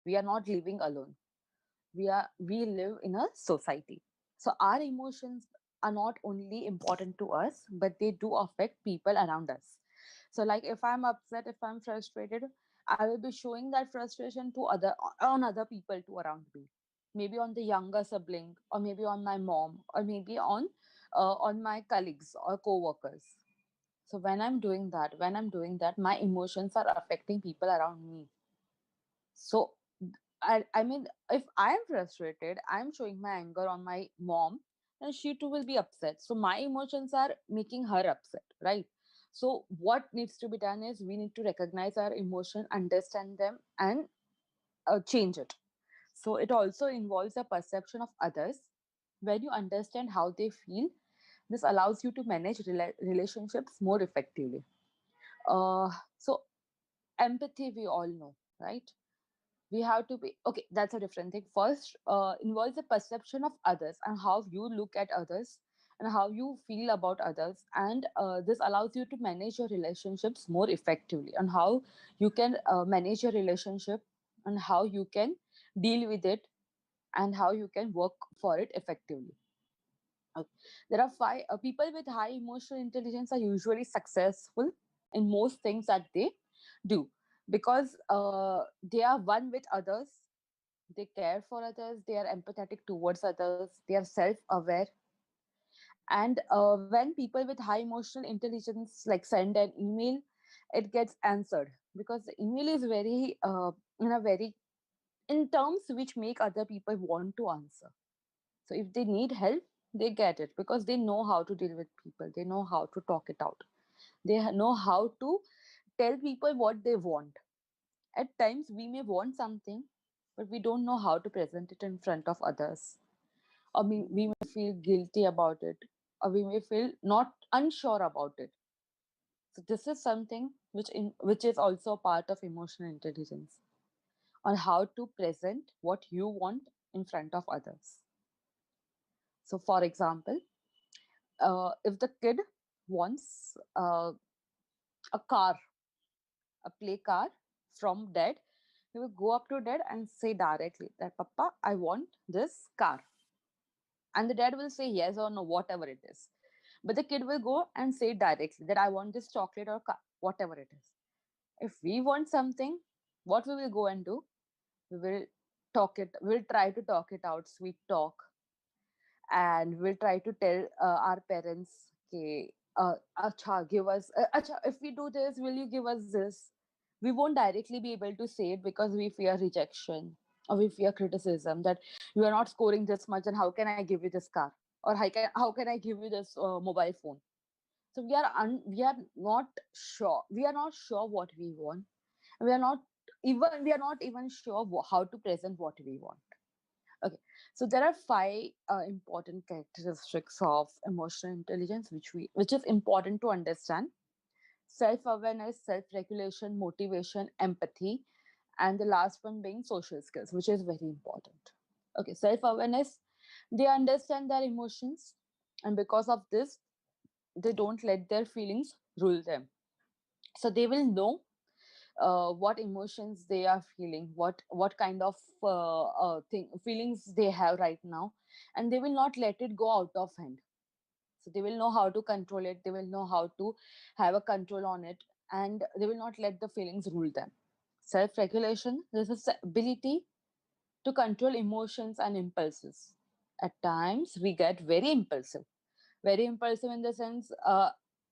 We are not living alone. We live in a society. So our emotions are not only important to us, but they do affect people around us. So like if I'm upset, if I'm frustrated, I will be showing that frustration to other people too around me. Maybe on the younger sibling, or maybe on my mom, or maybe on my colleagues or co-workers. So when I'm doing that, my emotions are affecting people around me. So I mean, if I'm frustrated, I'm showing my anger on my mom, and she too will be upset. So my emotions are making her upset, right? So what needs to be done is we need to recognize our emotion, understand them, and change it. So it also involves a perception of others. When you understand how they feel, this allows you to manage relationships more effectively. So empathy, we all know, right? We have to be okay. That's a different thing. First, involves the perception of others and how you look at others and how you feel about others, and this allows you to manage your relationships more effectively, and how you can manage your relationship, and how you can deal with it, and how you can work for it effectively. Okay. There are five people with high emotional intelligence are usually successful in most things that they do, because they are one with others, they care for others, they are empathetic towards others, they are self-aware. And when people with high emotional intelligence like send an email, it gets answered, because the email is very in a very in terms which make other people want to answer. So if they need help, they get it, because they know how to deal with people, they know how to talk it out, they know how to tell people what they want. At times we may want something, but we don't know how to present it in front of others, or we may feel guilty about it, or we may feel not unsure about it. So this is something which is also part of emotional intelligence, on how to present what you want in front of others. So for example, if the kid wants a car, a play car from dad, he will go up to dad and say directly that, Papa, I want this car. And the dad will say yes or no, whatever it is. But the kid will go and say directly that I want this chocolate or car, whatever it is. If we want something, what we will go and do? We will we'll try to talk it out, sweet talk, and we'll try to tell our parents, okay, acha, give us, acha, if we do this, will you give us this? We won't directly be able to say it, because we fear rejection, or we fear criticism, that you are not scoring this much, and how can I give you this car? Or how can I give you this mobile phone? So we are not sure. We are not sure what we want. We are not even sure how to present what we want. Okay, so there are five important characteristics of emotional intelligence which is important to understand: self-awareness, self-regulation, motivation, empathy, and the last one being social skills, which is very important. Okay, self-awareness, they understand their emotions, and because of this, they don't let their feelings rule them. So they will know what emotions they are feeling, what kind of feelings they have right now, and they will not let it go out of hand. So they will know how to control it, they will know how to have a control on it, and they will not let the feelings rule them. Self regulation, this is the ability to control emotions and impulses. At times we get very impulsive in the sense,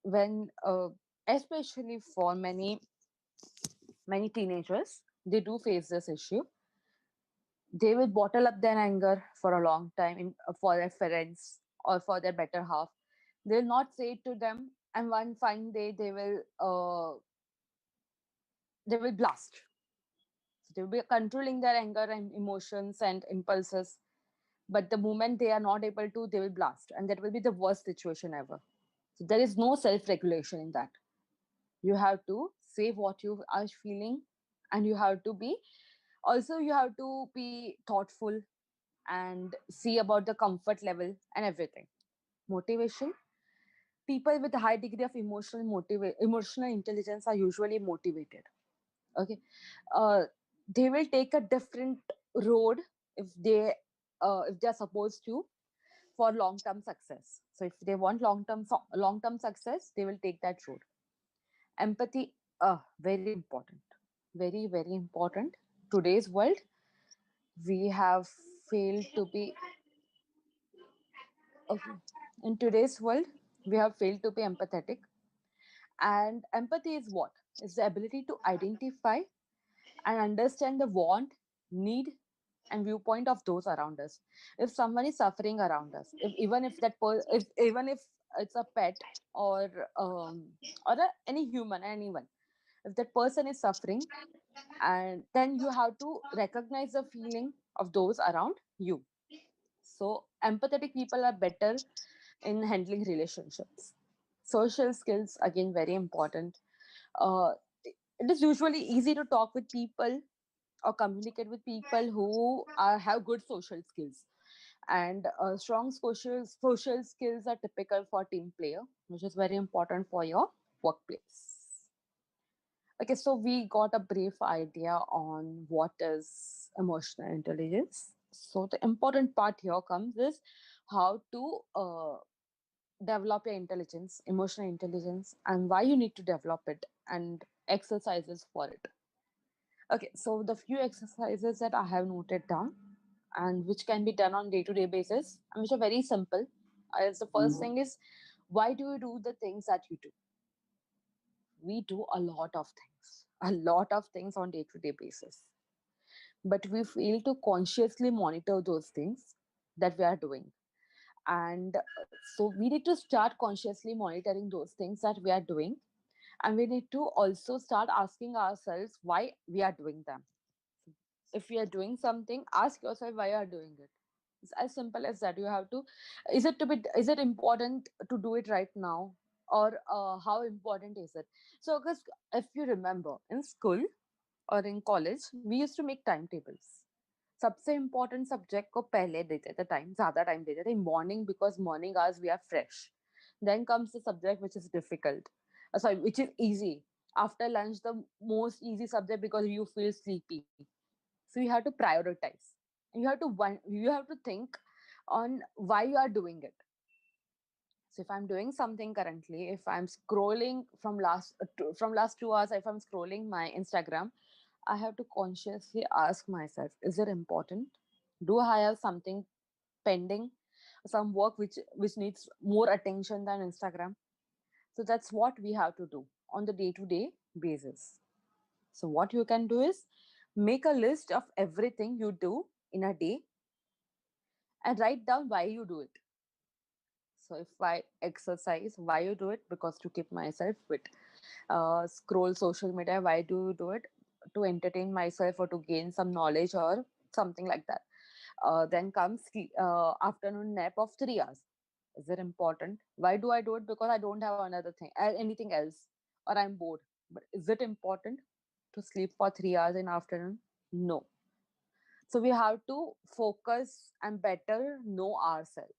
when especially for many teenagers, they do face this issue. They will bottle up their anger for a long time for their parents or for their better half. They'll not say it to them, and one fine day they will blast. So they will be controlling their anger and emotions and impulses, but the moment they are not able to, they will blast, and that will be the worst situation ever. So there is no self regulation in that. You have to say what you are feeling, and you have to be thoughtful and see about the comfort level and everything. Motivation, people with a high degree of emotional intelligence are usually motivated. Okay, uh, they will take a different road if they're supposed to, for long term success. So if they want long term success, they will take that road. Empathy, very important, very important. Today's world, we have failed to be okay. In today's world, we have failed to be empathetic. And empathy is what? It's the ability to identify and understand the want, need, and viewpoint of those around us. If someone is suffering around us, if even if if even if it's a pet, or any human, anyone, if that person is suffering, and then you have to recognize the feeling of those around you. So empathetic people are better in handling relationships. Social skills, again, very important. uh, it is usually easy to talk with people or communicate with people who have good social skills. And strong social skills are typical for team player, which is very important for your workplace. Okay, so we got a brief idea on what is emotional intelligence. So the important part here comes is how to develop your intelligence, emotional intelligence, and why you need to develop it, and exercises for it. Okay, so the few exercises that I have noted down and which can be done on day-to-day basis and which are very simple. Is the first thing is, why do you do the things that you do? We do a lot of things on day-to-day basis, but we fail to consciously monitor those things that we are doing. And so we need to start consciously monitoring those things that we are doing, and we need to also start asking ourselves why we are doing them. If you are doing something, ask yourself why you are doing it. It's as simple as that. You have to, is it important to do it right now, or how important is it? So because if you remember, in school or in college, we used to make timetables. सबसे important subject को पहले देते थे, time ज्यादा time देते थे morning, because morning hours we are fresh. Then comes the subject which is difficult, sorry, which is easy. After lunch, the most easy subject, because you feel sleepy. So you have to prioritize. You have to think on why you are doing it. So if I'm doing something currently, if I'm scrolling from last 2 hours, if I'm scrolling my Instagram, I have to consciously ask myself, is it important? Do I have something pending, some work which needs more attention than Instagram? So that's what we have to do on the day to day basis. So what you can do is make a list of everything you do in a day and write down why you do it. So if I exercise, why you do it? Because to keep myself fit. Scroll social media, why do you do it? To entertain myself or to gain some knowledge or something like that. Then comes afternoon nap of 3 hours. Is it important? Why do I do it? Because I don't have another thing, anything else, or I'm bored. But is it important to sleep for 3 hours in afternoon? No. So we have to focus and better know ourselves.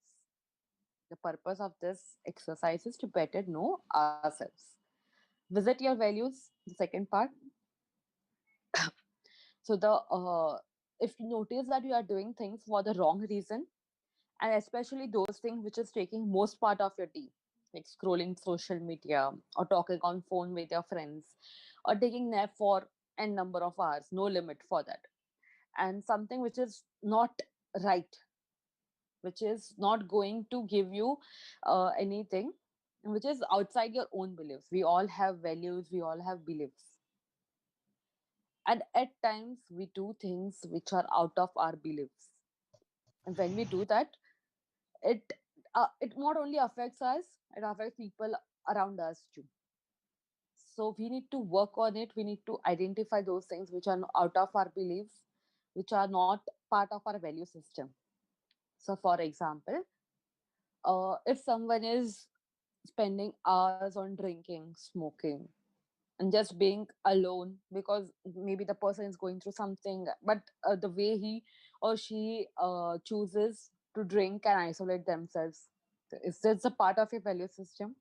The purpose of this exercise is to better know ourselves. Visit your values, the second part. So the if you notice that you are doing things for the wrong reason, and especially those things which is taking most part of your day, like scrolling social media or talking on phone with your friends or taking nap for n number of hours, no limit for that, and something which is not right, which is not going to give you anything, which is outside your own beliefs. We all have values, we all have beliefs, and at times we do things which are out of our beliefs. And when we do that, it it not only affects us, it affects people around us too. So we need to work on it. We need to identify those things which are out of our beliefs, which are not part of our value system. So for example, if someone is spending hours on drinking, smoking, and just being alone because maybe the person is going through something, but the way he or she chooses to drink and isolate themselves, is this a part of your value system?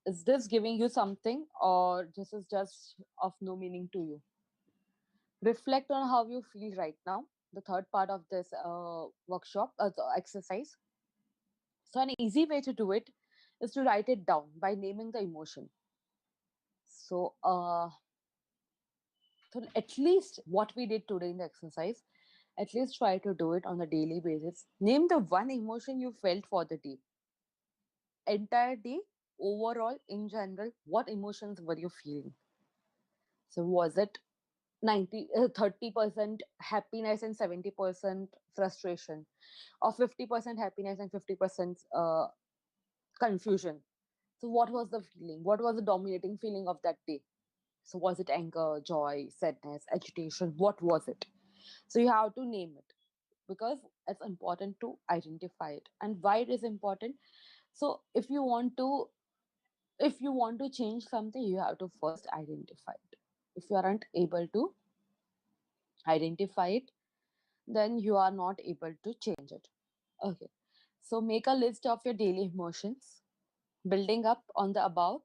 Is this giving you something, or this is just of no meaning to you? Reflect on how you feel right now. The third part of this workshop, the exercise. So, an easy way to do it is to write it down by naming the emotion. So, at least what we did today in the exercise, at least try to do it on a daily basis. Name the one emotion you felt for the day, entire day, overall, in general. What emotions were you feeling? So, was it 30% happiness and 70% frustration, or 50% happiness and 50% confusion? So what was the feeling? What was the dominating feeling of that day? So was it anger, joy, sadness, agitation? What was it? So you have to name it, because it's important to identify it. And why it is important? So if you want to change something, you have to first identify it. If you aren't able to identify it, then you are not able to change it. Okay. So make a list of your daily emotions, building up on the above.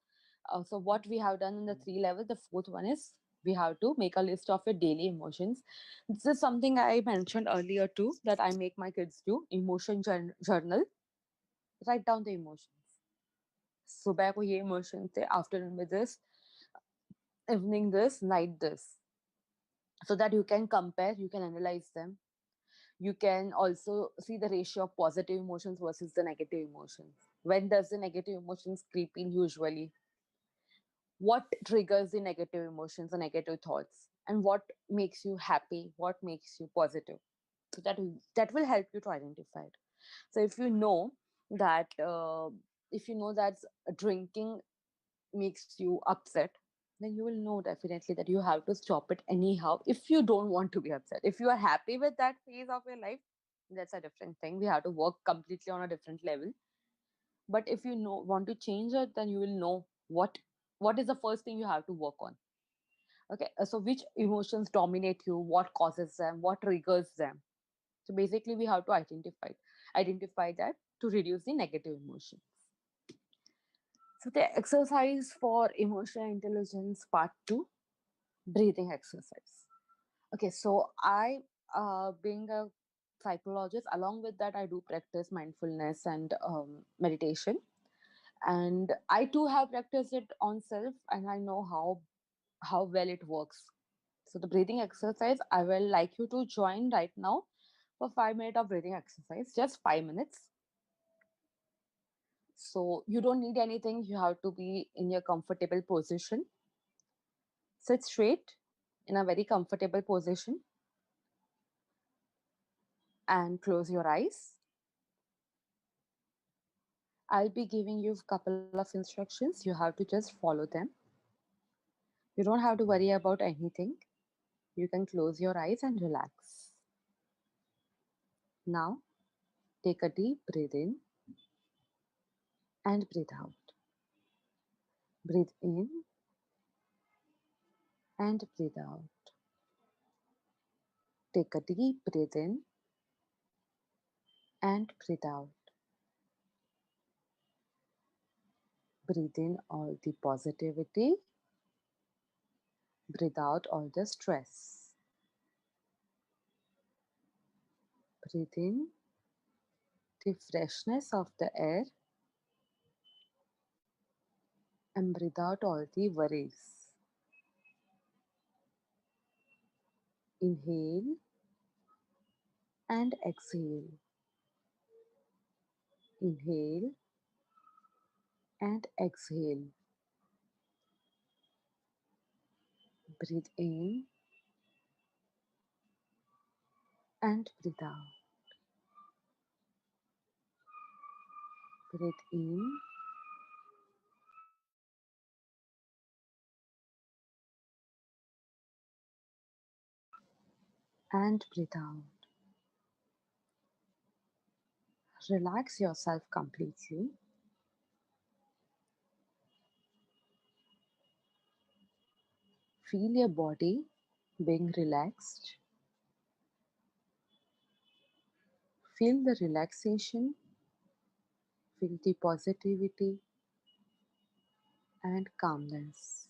So what we have done in the three levels, the fourth one is we have to make a list of your daily emotions. This is something I mentioned earlier too, that I make my kids do. Journal. Write down the emotions. सुबह को ये emotions थे, afternoon में this, evening this, night this, so that you can compare, you can analyze them. You can also see the ratio of positive emotions versus the negative emotions. When does the negative emotions creep in usually? What triggers the negative emotions, the negative thoughts, and what makes you happy, what makes you positive? So that will help you to identify it. So that if you know that drinking makes you upset, then you will know definitely that you have to stop it anyhow. If you don't want to be upset, if you are happy with that phase of your life, that's a different thing. We have to work completely on a different level. But if you know want to change it, then you will know what is the first thing you have to work on. Okay, so which emotions dominate you, what causes them, what triggers them. So basically we have to identify that to reduce the negative emotions. So the exercise for emotional intelligence part 2, breathing exercise. Okay, so I being a psychologist, along with that I do practice mindfulness and meditation, and I too have practiced it on self, and I know how well it works. So the breathing exercise, I will like you to join right now for 5 minutes of breathing exercise, just 5 minutes. So you don't need anything. You have to be in your comfortable position. Sit straight in a very comfortable position and close your eyes. I'll be giving you a couple of instructions. You have to just follow them. You don't have to worry about anything. You can close your eyes and relax. Now, take a deep breath in and breathe out. Breathe in and breathe out. Take a deep breath in and breathe out. Breathe in all the positivity. Breathe out all the stress. Breathe in the freshness of the air and breathe out all the worries. Inhale and exhale. Inhale and exhale. Breathe in and breathe out. Breathe in and breathe out. Relax yourself completely. Feel your body being relaxed. Feel the relaxation, feel the positivity and calmness.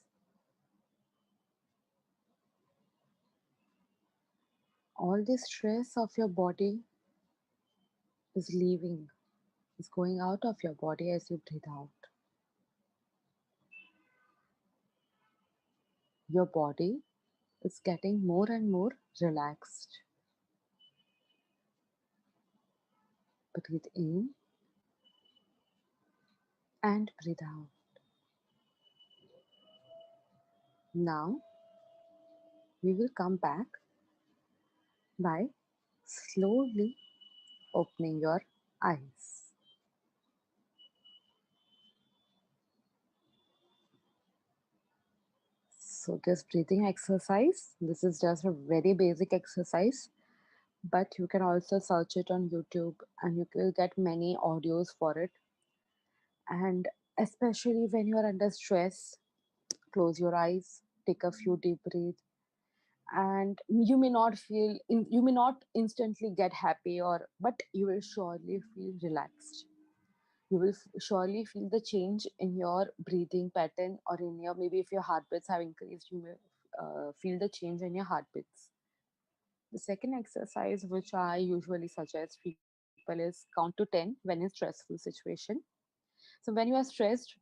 All the stress of your body is leaving, is going out of your body as you breathe out. Your body is getting more and more relaxed. Breathe in and breathe out. Now we will come back by slowly opening your eyes. So, this breathing exercise, this is just a very basic exercise, but you can also search it on YouTube and you will get many audios for it. And especially when you are under stress, close your eyes, take a few deep breaths, and you may not instantly get happy, or but you will surely feel relaxed. You will surely feel the change in your breathing pattern, or in your, maybe if your heartbeats have increased, you may feel the change in your heartbeats. The second exercise which I usually suggest people is count to 10 when in stressful situation. So when you are stressed,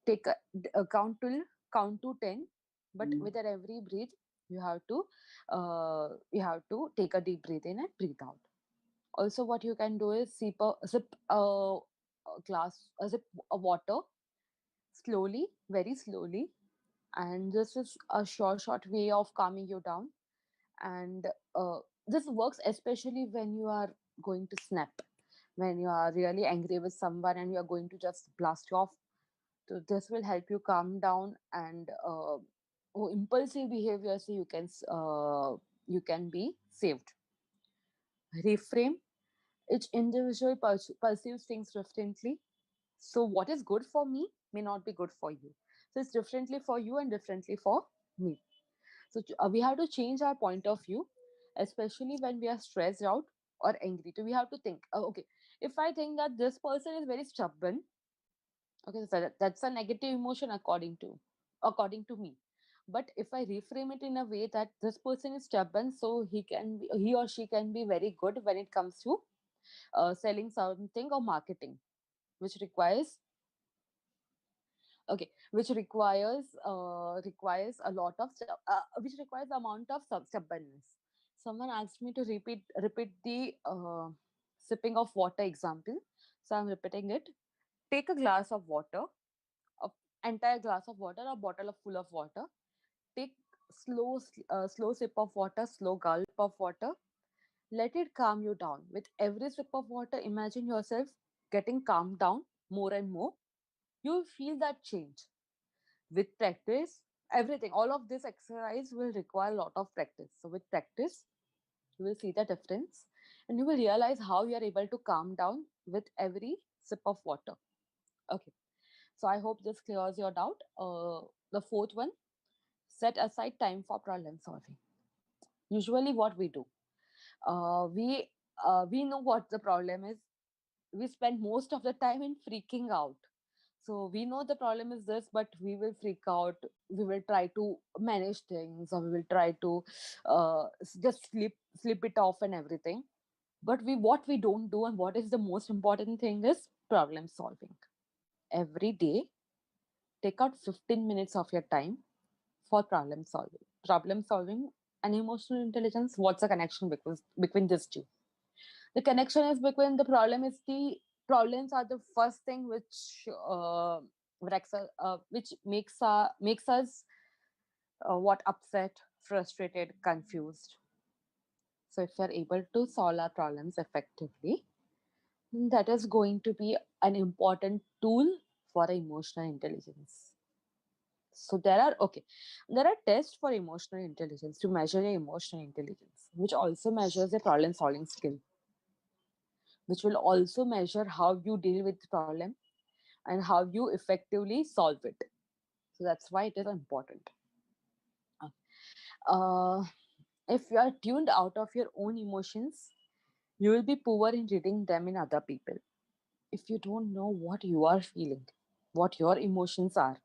take a count to 10, but with every breath you have to take a deep breath in and breathe out. Also, what you can do is sip a glass, a sip of water slowly, very slowly, and this is a short way of calming you down. And this works especially when you are going to snap, when you are really angry with someone and you are going to just blast you off. So this will help you calm down, and impulsive behavior, so you can be saved. Reframe. Each individual perceives things differently. So what is good for me may not be good for you. So it's differently for you and differently for me. So we have to change our point of view, especially when we are stressed out or angry. So we have to think, okay, if I think that this person is very stubborn, okay, so that's a negative emotion according to me. But if I reframe it in a way that this person is stubborn, so he or she can be very good when it comes to selling something or marketing, which requires which requires a lot of which requires amount of stubbornness. Someone asked me to repeat the sipping of water example, so I'm repeating it. Take a glass of water, a entire glass of water, a bottle of full of water. Take slow sip of water, slow gulp of water. Let it calm you down. With every sip of water, imagine yourself getting calmed down more and more. You will feel that change. With practice, everything, all of this exercise will require a lot of practice. So with practice, you will see the difference, and you will realize how you are able to calm down with every sip of water. Okay, so I hope this clears your doubt. The fourth one, set aside time for problem solving. Usually what we do, we know what the problem is. We spend most of the time in freaking out. So we know the problem is this, but we will freak out. We will try to manage things, or we will try to just slip it off and everything. But we what we don't do, and what is the most important thing, is problem solving. Every day, take out 15 minutes of your time for problem solving. Problem solving and emotional intelligence. What's the connection between these two? The connection is between the problem is the problems are the first thing which which makes us what upset, frustrated, confused. So if we are able to solve our problems effectively, then that is going to be an important tool for emotional intelligence. So there are tests for emotional intelligence to measure your emotional intelligence, which also measures your problem solving skill, which will also measure how you deal with the problem and how you effectively solve it. So that's why it is important. Uh, if you are tuned out of your own emotions, you will be poor in reading them in other people. If you don't know what you are feeling, what your emotions are,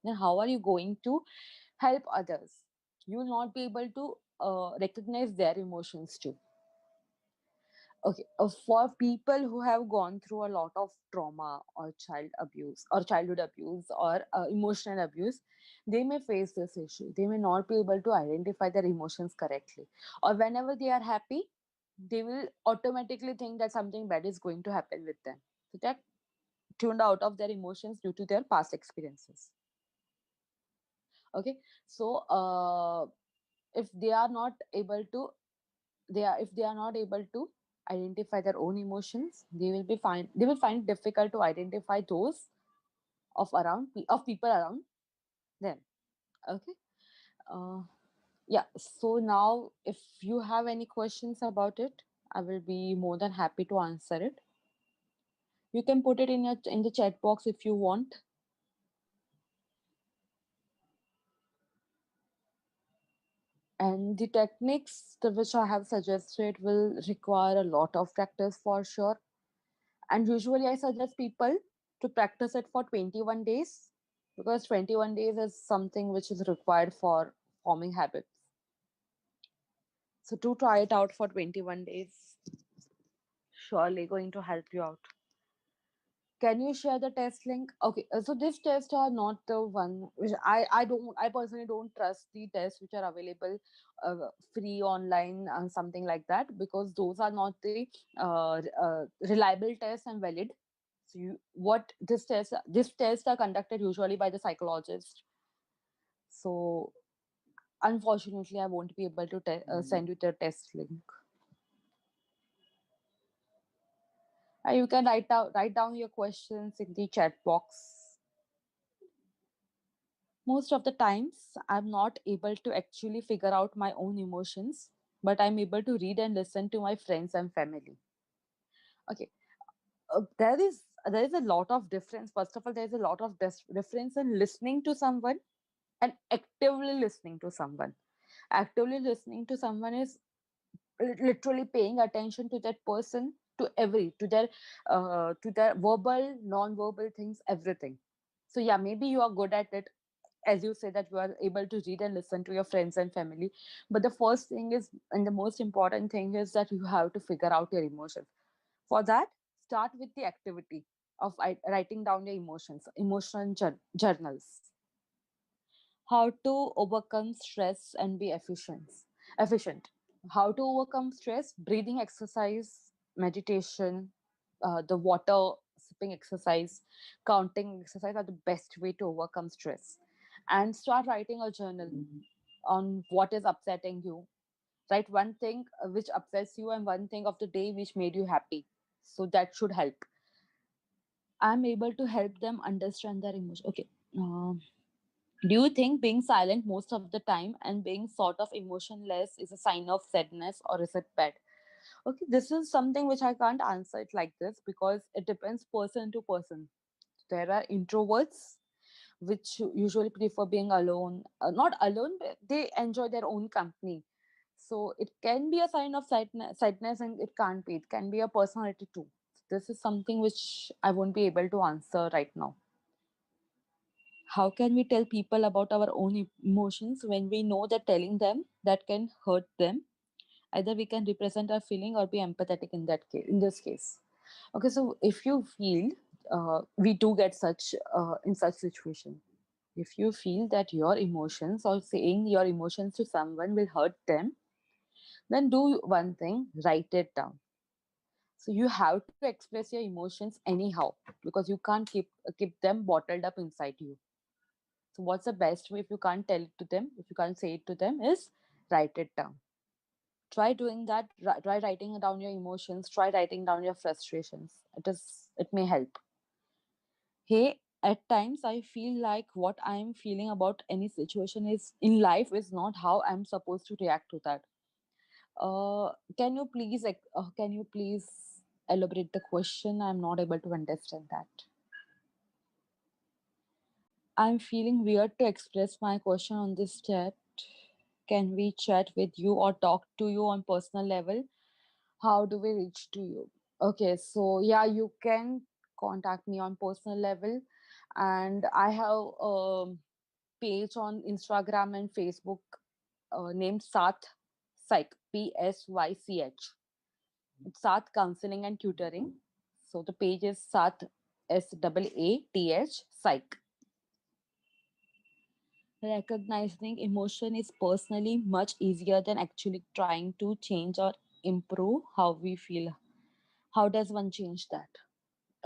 then how are you going to help others? You will not be able to recognize their emotions too. Okay, for people who have gone through a lot of trauma or child abuse or childhood abuse or emotional abuse, they may face this issue. They may not be able to identify their emotions correctly, or whenever they are happy, they will automatically think that something bad is going to happen with them. So they're tuned out of their emotions due to their past experiences. Okay, so if they are not able to if they are not able to identify their own emotions, they will find it difficult to identify those of people around them. Okay. uh, yeah, so now if you have any questions about it, I will be more than happy to answer it. You can put it in the chat box if you want. And the techniques which I have suggested will require a lot of practice for sure. And usually I suggest people to practice it for 21 days, because 21 days is something which is required for forming habits. So to try it out for 21 days, surely going to help you out. Can you share the test link? Okay, so these tests are not the one which I personally don't trust the tests which are available free online and something like that, because those are not the reliable tests and valid. So what this tests are conducted usually by the psychologist. So unfortunately, I won't be able to send you the test link. You can write down your questions in the chat box. Most of the times, I'm not able to actually figure out my own emotions, but I'm able to read and listen to my friends and family. Okay, there is a lot of difference. First of all, there is a lot of difference in listening to someone and actively listening to someone. Actively listening to someone is literally paying attention to that person, to their verbal, non-verbal things, everything. So yeah, maybe you are good at it, as you say that you are able to read and listen to your friends and family. But the first thing is, and the most important thing is that you have to figure out your emotions. For that, start with the activity of writing down your emotions, emotional journals. How to overcome stress and be efficient. How to overcome stress? Breathing exercise, meditation, the water sipping exercise, counting exercise are the best way to overcome stress. And start writing a journal on what is upsetting you. Write one thing which upsets you and one thing of the day which made you happy. So that should help. I'm able to help them understand their emotion. Okay. Do you think being silent most of the time and being sort of emotionless is a sign of sadness, or is it bad? Okay, this is something which I can't answer it like this, because it depends person to person. There are introverts which usually prefer being alone, not alone, but they enjoy their own company. So it can be a sign of sadness, and it can't be. It can be a personality too. This is something which I won't be able to answer right now. How can we tell people about our own emotions when we know that telling them that can hurt them? Either we can represent our feeling or be empathetic in that case. In this case, okay. So if you feel, we do get such in such situation. If you feel that your emotions or saying your emotions to someone will hurt them, then do one thing: write it down. So you have to express your emotions anyhow, because you can't keep them bottled up inside you. So what's the best way, if you can't tell it to them, if you can't say it to them, is write it down. Try doing that. Try writing down your emotions. Try writing down your frustrations. It may help. Hey, at times I feel like what I'm feeling about any situation is in life is not how I'm supposed to react to that. Can you please elaborate the question? I'm not able to understand that. I'm feeling weird to express my question on this chat. Can we chat with you or talk to you on personal level? How do we reach to you? Okay, so yeah, you can contact me on personal level, and I have a page on Instagram and Facebook. named Saath Psych. It's Saath Counselling and Tutoring. So the page is Saath Saath Recognizing emotion is personally much easier than actually trying to change or improve how we feel. How does one change that?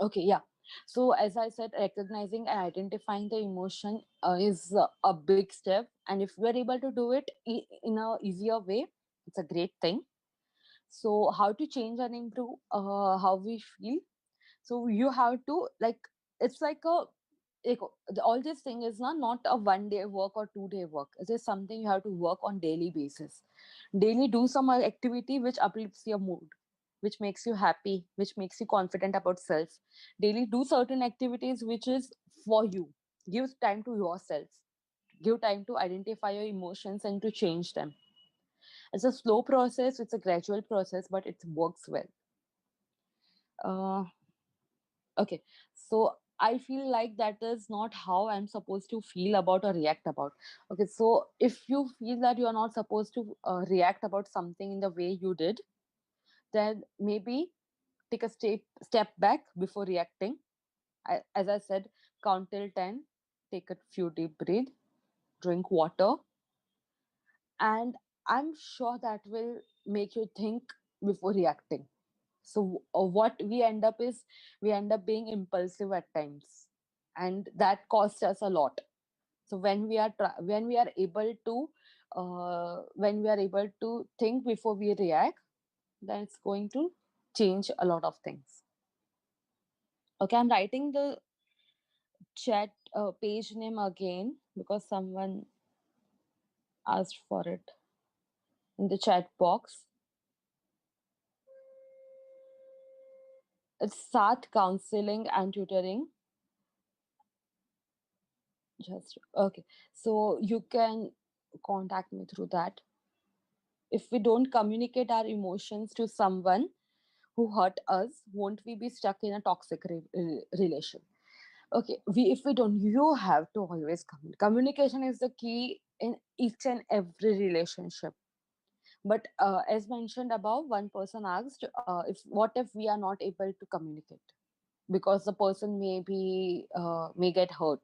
Okay, yeah. So, as I said, recognizing and identifying the emotion is a big step. And if we're able to do it in a easier way, it's a great thing. So, how to change and improve how we feel? So you have to like, it's like like, all this thing is not a 1 day work or 2 day work. It is something you have to work on daily basis. Daily do some activity which uplifts your mood, which makes you happy, which makes you confident about self. Daily do certain activities which is for you. Give time to yourself. Give time to identify your emotions and to change them. It's a slow process, it's a gradual process, but it works well. uh, Okay, so I feel like that is not how I'm supposed to feel about or react about. Okay, so if you feel that you are not supposed to react about something in the way you did, then maybe take a step back before reacting. As I said, count till 10, take a few deep breath, drink water, and I'm sure that will make you think before reacting. So what we end up is, we end up being impulsive at times, and that costs us a lot. So when we are able to think before we react, then it's going to change a lot of things. Okay, I'm writing the chat page name again because someone asked for it in the chat box. It's Saath Counselling and Tutoring. Just okay. So you can contact me through that. If we don't communicate our emotions to someone who hurt us, won't we be stuck in a toxic relation? Okay, we if we don't, you have to always communication is the key in each and every relationship. But as mentioned above, one person asked, if what if we are not able to communicate because the person may get hurt.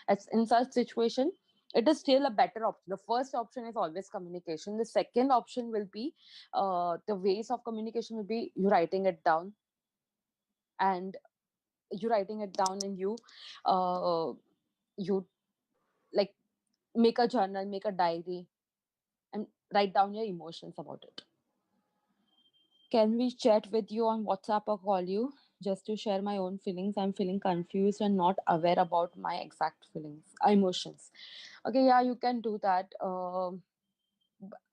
As in such situation, it is still a better option. The first option is always communication. The second option will be, the ways of communication will be you writing it down, and uh, you like make a journal, make a diary, and write down your emotions about it. Can we chat with you on WhatsApp or call you just to share my own feelings? I'm feeling confused and not aware about my exact emotions. Okay, yeah, you can do that.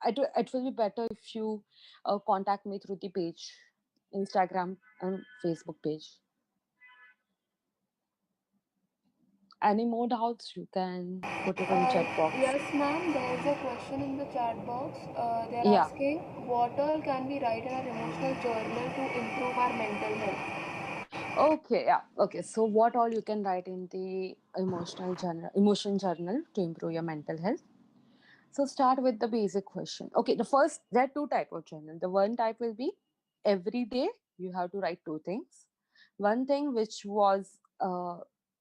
It will be better if you contact me through the page, Instagram and Facebook page. Any more doubts, you can put it on chat box. Yes, ma'am. There is a question in the chat box. They are Yeah. asking what all can we write in our emotional journal to improve our mental health? Okay, yeah. Okay. So what all you can write in the emotion journal to improve your mental health? So start with the basic question. Okay, there are two type of journal. The one type will be every day you have to write two things. One thing which was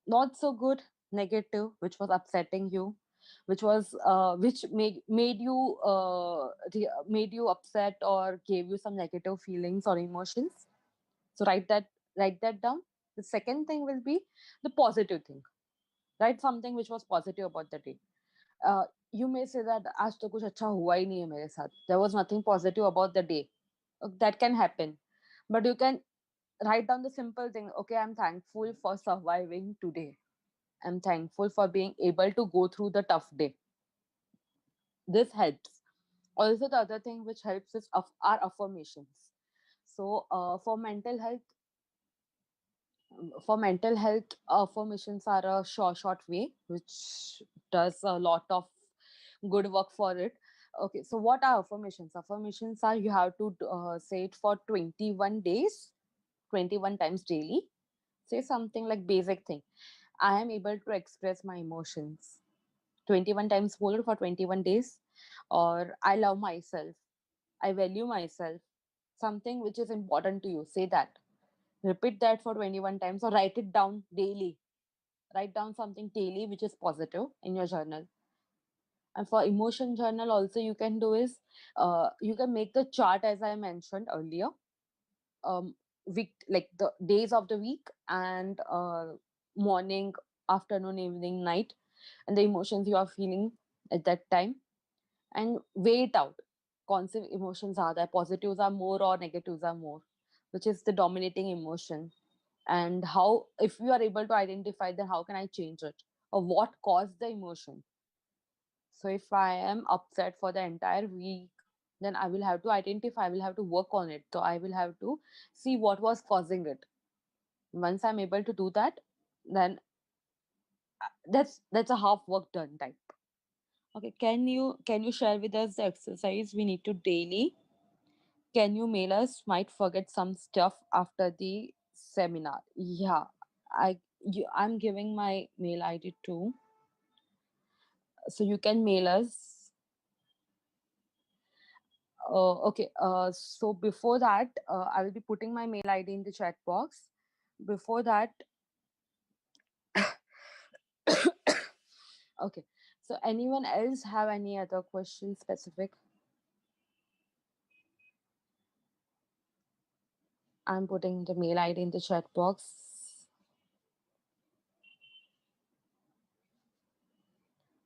not so good, negative, which was upsetting you, which made you upset or gave you some negative feelings or emotions. So write that down. The second thing will be the positive thing. Write something which was positive about the day. You may say that आज तो कुछ अच्छा हुआ ही नहीं है मेरे साथ. There was nothing positive about the day. That can happen, but you can write down the simple thing. Okay, I'm thankful for surviving today. I'm thankful for being able to go through the tough day. This helps. Also, the other thing which helps is our affirmations. So, for mental health, affirmations are a short way which does a lot of good work for it. Okay, so what are affirmations? Affirmations are, you have to say it for 21 days, 21 times daily. Say something like basic thing: I am able to express my emotions. 21 times, hold it for 21 days. or I love myself, I value myself, something which is important to you. Say that. Repeat that for 21 times or write it down daily. Write down something daily which is positive in your journal. And for emotion journal, also you can do is you can make the chart as I mentioned earlier. Week, like the days of the week, and morning, afternoon, evening, night, and the emotions you are feeling at that time, and weigh it out. Concept emotions are there, positives are more or negatives are more, which is the dominating emotion, and how, if you are able to identify, then how can I change it, or what caused the emotion. So if I am upset for the entire week, then I will have to identify, I will have to work on it, so I will have to see what was causing it. Once I'm able to do that, then that's a half work done type. Okay, can you share with us the exercise we need to daily? Can you mail us? Might forget some stuff after the seminar. Yeah, I'm giving my mail ID too, so you can mail us. Okay. So before that, I will be putting my mail ID in the chat box. Before that, okay. So anyone else have any other questions specific? I'm putting the mail ID in the chat box.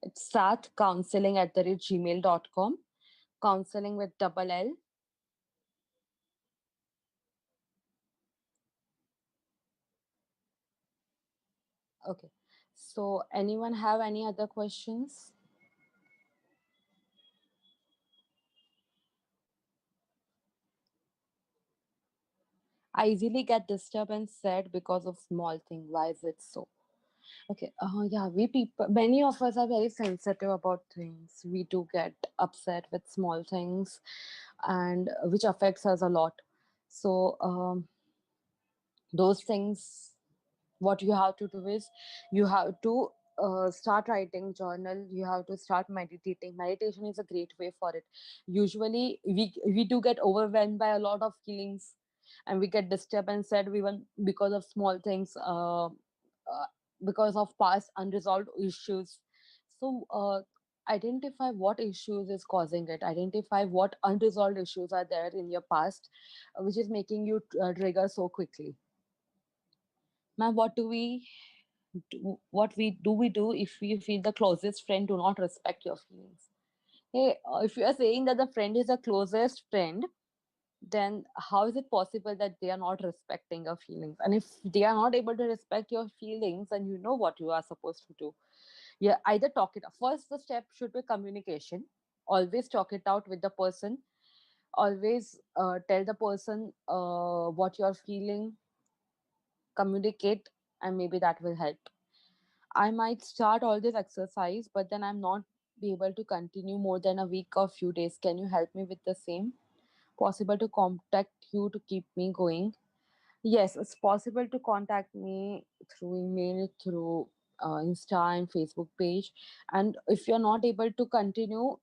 It's Saath Counselling at the rate gmail.com. Counseling with double L. Okay. So anyone have any other questions? I easily get disturbed and sad because of small thing. Why is it so? Okay. Yeah, we people, many of us are very sensitive about things. We do get upset with small things, and which affects us a lot. So those things, what you have to do is you have to start writing journal, you have to start meditating. Meditation is a great way for it. Usually we do get overwhelmed by a lot of feelings, and we get disturbed and sad even because of small things, because of past unresolved issues. So identify what issues is causing it, identify what unresolved issues are there in your past, which is making you trigger so quickly. Ma'am, what we do if we feel the closest friend do not respect your feelings? Hey, if you are saying that the friend is the closest friend, then how is it possible that they are not respecting your feelings? And if they are not able to respect your feelings, then you know what you are supposed to do. Yeah, either talk it out. First, the step should be communication. Always talk it out with the person. Always tell the person what you are feeling, communicate, and maybe that will help. I might start all this exercise, but then I'm not be able to continue more than a week or few days. Can you help me with the same? Possible to contact you to keep me going? Yes, it's possible to contact me through email, through Insta and Facebook page. And if you're not able to continue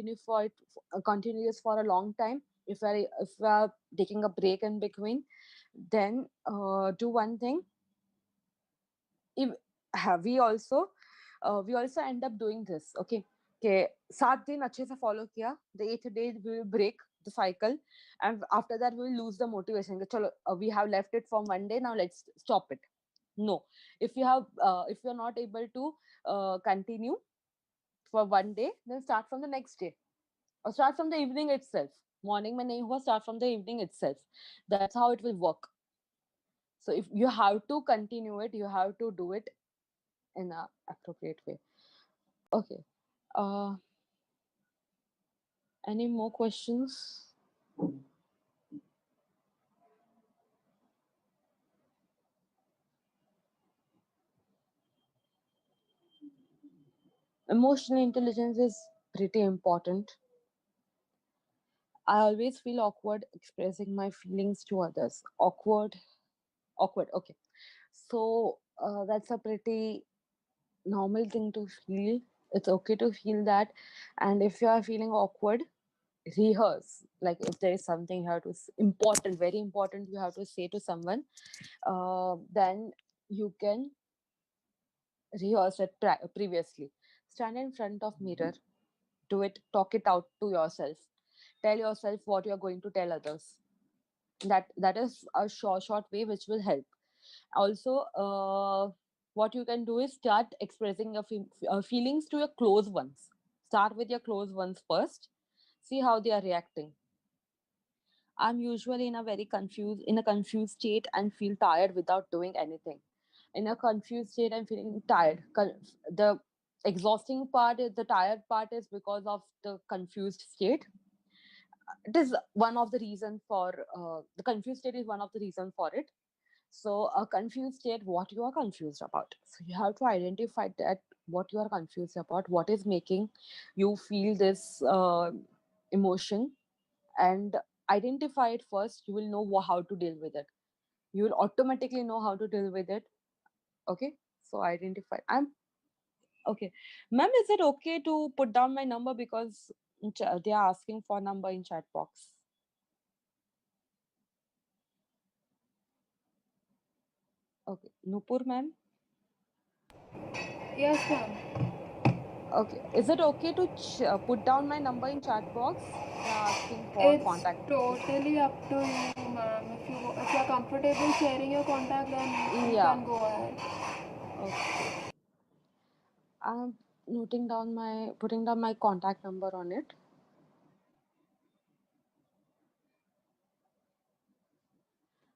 this for a long time, if we are taking a break in between, then do one thing. If have we also end up doing this, okay, कि 7 दिन अच्छे से follow किया, the 8th day we will break the cycle, and after that we will lose the motivation कि चलो we have left it for one day, now let's stop it. No, if you're not able to continue for one day, then start from the next day, or start from the evening itself. Morning में नहीं हुआ, start from the evening itself. That's how it will work. So if you have to continue it, you have to do it in a appropriate way. Okay. Uh, any more questions? Emotional intelligence is pretty important. I always feel awkward expressing my feelings to others. Awkward. Okay. So that's a pretty normal thing to feel. It's okay to feel that. And if you are feeling awkward, rehearse. Like if there is something you have to important, very important, you have to say to someone, then you can rehearse it previously. Stand in front of mirror, do it, talk it out to yourself, tell yourself what you're going to tell others. That is a short way which will help. Also, what you can do is start expressing your feelings to your close ones. Start with your close ones first, see how they are reacting. I'm usually in a confused state and feel tired without doing anything. In a confused state, I'm feeling tired. The exhausting part is the tired part is because of the confused state. It is one of the reason for the confused state is one of the reason for it. So a confused state, what you are confused about. So you have to identify that what you are confused about, what is making you feel this emotion, and identify it first. You will know how to deal with it. You will automatically know how to deal with it. Okay. So identify. I'm okay. Ma'am, is it okay to put down my number because they are asking for number in chat box? Okay. Nupur, ma'am. Yes, ma'am. Okay. Is it okay to put down my number in chat box? They're asking for It's contact details. totally up to you, ma'am. If you're comfortable sharing your contact, then you Yeah. can go ahead. Okay. I'm putting down my contact number on it.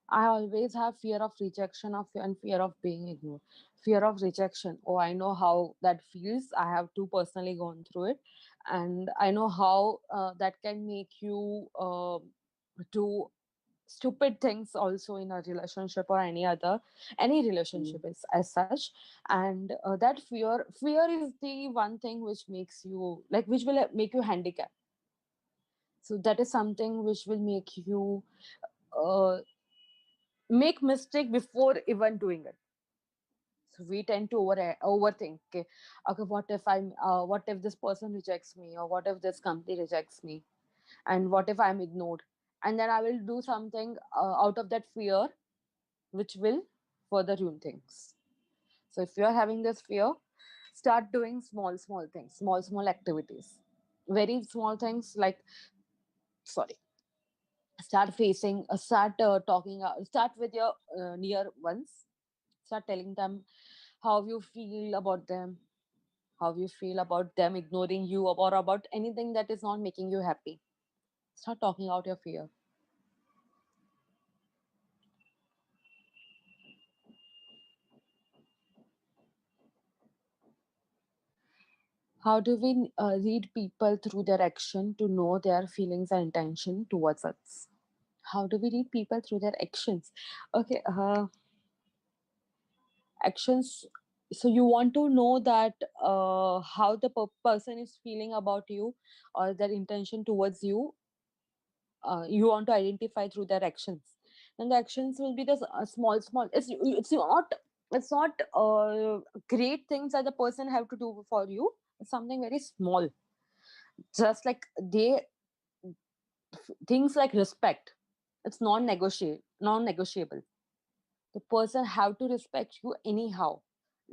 I always have fear of rejection and fear of being ignored. Fear of rejection. Oh, I know how that feels. I have too personally gone through it, and I know how that can make you do stupid things also in a relationship or any relationship is as such. And that fear is the one thing which makes you like which will make you handicapped. So that is something which will make you uh, make mistake before even doing it. So we tend to overthink. Okay, okay, what if this person rejects me, or what if this company rejects me, and what if I'm ignored, and then I will do something out of that fear, which will further ruin things. So if you are having this fear, start doing small things, small activities, very small things like sorry. Start talking. Start with your near ones. Start telling them how you feel about them, how you feel about them ignoring you, or about anything that is not making you happy. Start talking out your fear. How do we read people through their action to know their feelings and intention towards us? How do we read people through their actions? Okay, actions. So you want to know that how the person is feeling about you or their intention towards you. You want to identify through their actions, and the actions will be the small. It's not great things that the person have to do for you. It's something very small, just like they things like respect. It's non-negotiable. The person have to respect you anyhow.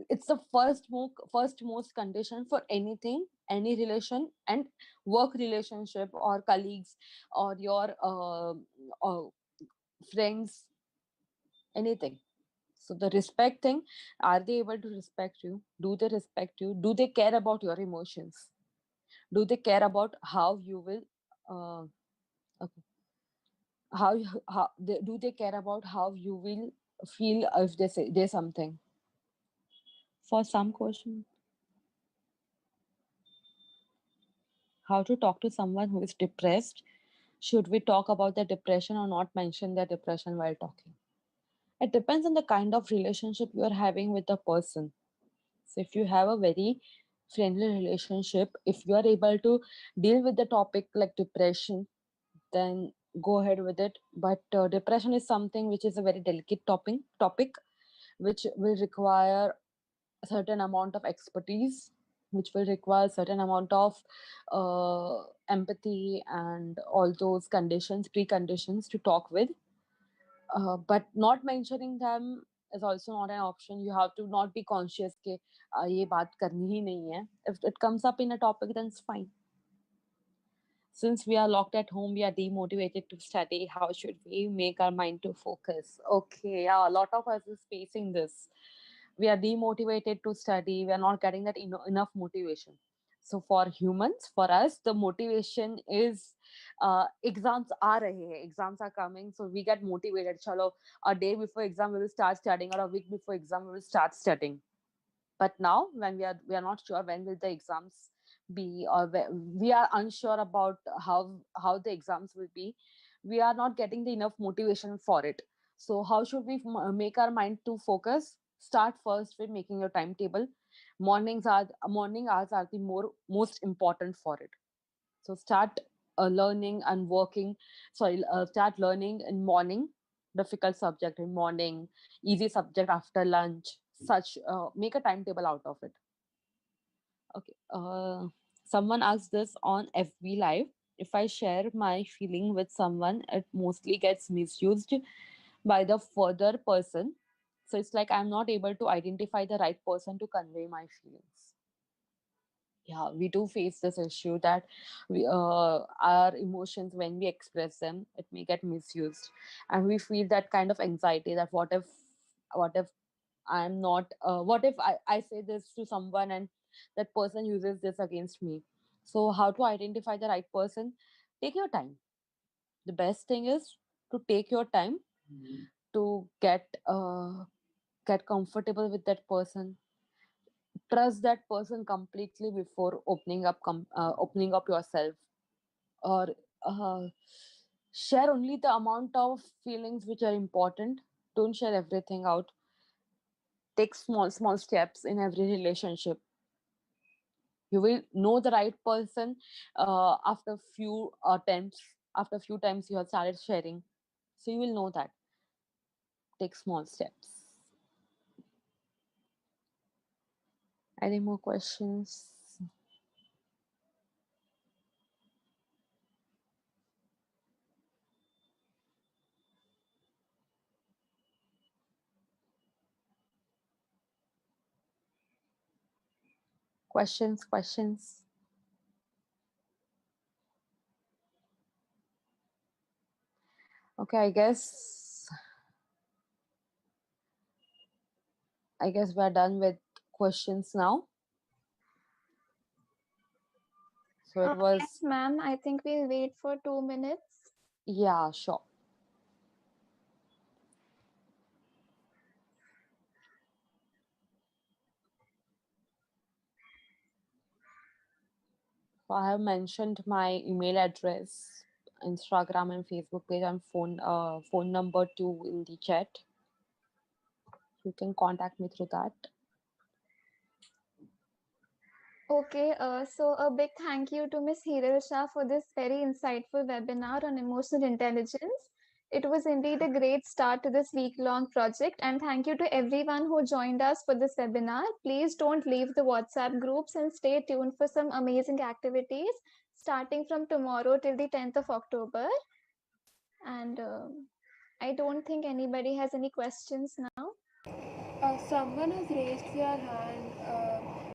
It's the first most condition for anything, any relation, and work relationship or colleagues or your friends, anything. So the respect thing, are they able to respect you? Do they respect you? Do they care about your emotions? Do they care about how you will uh, okay, do they care about how you will feel if they say there's something? For some question, how to talk to someone who is depressed? Should we talk about their depression or not mention their depression while talking? It depends on the kind of relationship you are having with the person. So if you have a very friendly relationship, if you are able to deal with the topic like depression, then go ahead with it. But depression is something which is a very delicate topic which will require a certain amount of expertise. which will require certain amount of empathy and all those conditions, preconditions to talk with. But not mentioning them is also not an option. You have to not be conscious कि ये बात करनी ही नहीं है. If it comes up in a topic, then it's fine. Since we are locked at home, we are demotivated to study. How should we make our mind to focus? Okay, yeah, a lot of us is facing this. We are demotivated to study. We are not getting that enough motivation. So for humans, for us, the motivation is exams are rahe hai. Exams are coming, so we get motivated. Chalo, a day before exam we will start studying, or a week before exam we will start studying. But now when we are not sure when will the exams be, or we are unsure about how the exams will be, we are not getting the enough motivation for it. So how should we make our mind to focus? Start first with making your timetable. Morning hours are the most important for it. So start learning and working. Sorry, start learning in morning. Difficult subject in morning, easy subject after lunch. Such make a timetable out of it. Okay. Someone asked this on FB Live. If I share my feeling with someone, it mostly gets misused by the further person. So it's like I'm not able to identify the right person to convey my feelings. Yeah, we do face this issue that our emotions, when we express them, it may get misused, and we feel that kind of anxiety that what if I'm not what if I say this to someone and that person uses this against me. So how to identify the right person? Take your time. The best thing is to take your time to get comfortable with that person. Trust that person completely before opening up yourself, or uh, share only the amount of feelings which are important. Don't share everything out. Take small steps in every relationship. You will know the right person after few attempts, after few times you have started sharing. So you will know that. Take small steps. Any more questions? Questions. Okay, I guess we're done with questions now. So it Yes, was, ma'am. I think we'll wait for 2 minutes. yeah, sure. So I have mentioned my email address, Instagram and Facebook page, and phone number too in the chat. You can contact me through that. Okay, so a big thank you to Miss Hiral Shah for this very insightful webinar on emotional intelligence. It was indeed a great start to this week-long project, and thank you to everyone who joined us for this webinar. Please don't leave the WhatsApp groups and stay tuned for some amazing activities starting from tomorrow till the 10th of October. And I don't think anybody has any questions now. Someone has raised their hand.